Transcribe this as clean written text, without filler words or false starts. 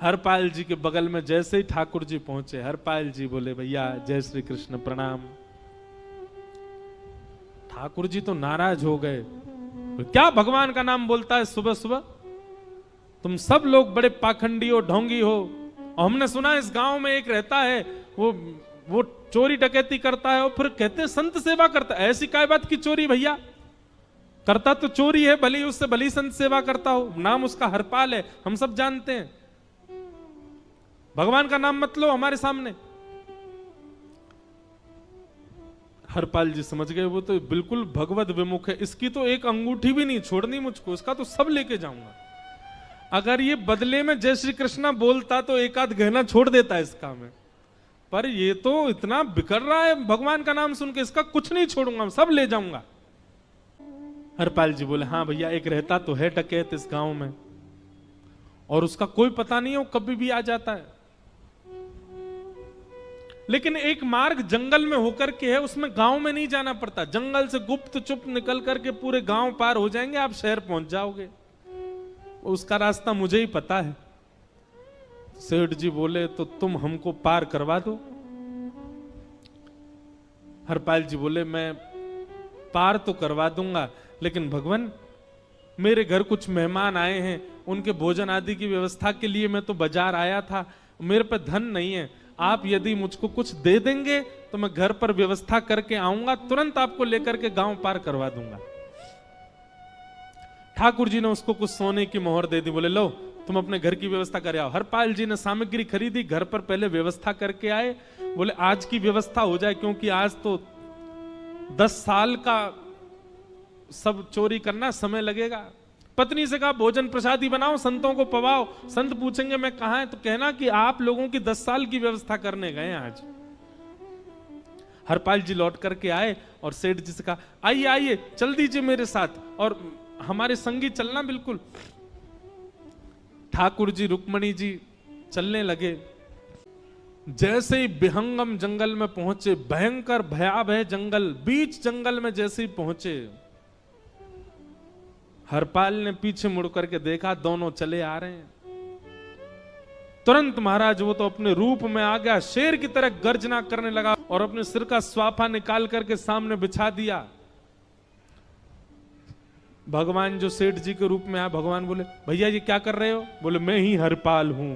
हरपाल जी के बगल में जैसे ही ठाकुर जी पहुंचे, हरपाल जी बोले भैया जय श्री कृष्ण प्रणाम। ठाकुर जी तो नाराज हो गए, क्या भगवान का नाम बोलता है सुबह सुबह, तुम सब लोग बड़े पाखंडी हो, ढोंगी हो, और हमने सुना इस गांव में एक रहता है वो चोरी डकैती करता है और फिर कहते हैं संत सेवा करता है। ऐसी काय बात की चोरी भैया, करता तो चोरी है, भली उससे भली संत सेवा करता हो, नाम उसका हरपाल है, हम सब जानते हैं, भगवान का नाम मत लो हमारे सामने। हरपाल जी समझ गए वो तो बिल्कुल भगवत विमुख है, इसकी तो एक अंगूठी भी नहीं छोड़नी मुझको, इसका तो सब लेके जाऊंगा। अगर ये बदले में जय श्री कृष्णा बोलता तो एक आध गहना छोड़ देता है इसका में, पर ये तो इतना बिखर रहा है भगवान का नाम सुन के, इसका कुछ नहीं छोड़ूंगा, सब ले जाऊंगा। हरपाल जी बोले हाँ भैया एक रहता तो है डकैत इस गांव में, और उसका कोई पता नहीं हो कभी भी आ जाता है, लेकिन एक मार्ग जंगल में होकर के है, उसमें गांव में नहीं जाना पड़ता, जंगल से गुप्त चुप निकल करके पूरे गांव पार हो जाएंगे, आप शहर पहुंच जाओगे, उसका रास्ता मुझे ही पता है। सेठ जी बोले तो तुम हमको पार करवा दो। हरपाल जी बोले मैं पार तो करवा दूंगा, लेकिन भगवान मेरे घर कुछ मेहमान आए हैं, उनके भोजन आदि की व्यवस्था के लिए मैं तो बाजार आया था, मेरे पे धन नहीं है, आप यदि मुझको कुछ दे देंगे तो मैं घर पर व्यवस्था करके आऊंगा, तुरंत आपको लेकर के गांव पार करवा दूंगा। ठाकुर जी ने उसको कुछ सोने की मोहर दे दी, बोले लो तुम अपने घर की व्यवस्था कर आओ। हरपाल जी ने सामग्री खरीदी, घर पर पहले व्यवस्था करके आए, बोले आज की व्यवस्था हो जाए, क्योंकि आज तो 10 साल का सब चोरी करना समय लगेगा। पत्नी से कहा भोजन प्रसादी बनाओ, संतों को पवाओ, संत पूछेंगे मैं कहां है तो कहना कि आप लोगों की 10 साल की व्यवस्था करने गए आज। हरपाल जी लौट करके आए और सेठ जी से कहा आइए आइए चल दीजिए मेरे साथ और हमारे संगी चलना बिल्कुल। ठाकुर जी रुक्मणी जी चलने लगे, जैसे ही विहंगम जंगल में पहुंचे, भयंकर भयावह जंगल, बीच जंगल में जैसे ही पहुंचे, हरपाल ने पीछे मुड़ करके देखा, दोनों चले आ रहे हैं। तुरंत महाराज वो तो अपने रूप में आ गया, शेर की तरह गर्जना करने लगा और अपने सिर का स्वाफा निकाल करके सामने बिछा दिया। भगवान जो सेठ जी के रूप में आया, भगवान बोले भैया ये क्या कर रहे हो? बोले मैं ही हरपाल हूं।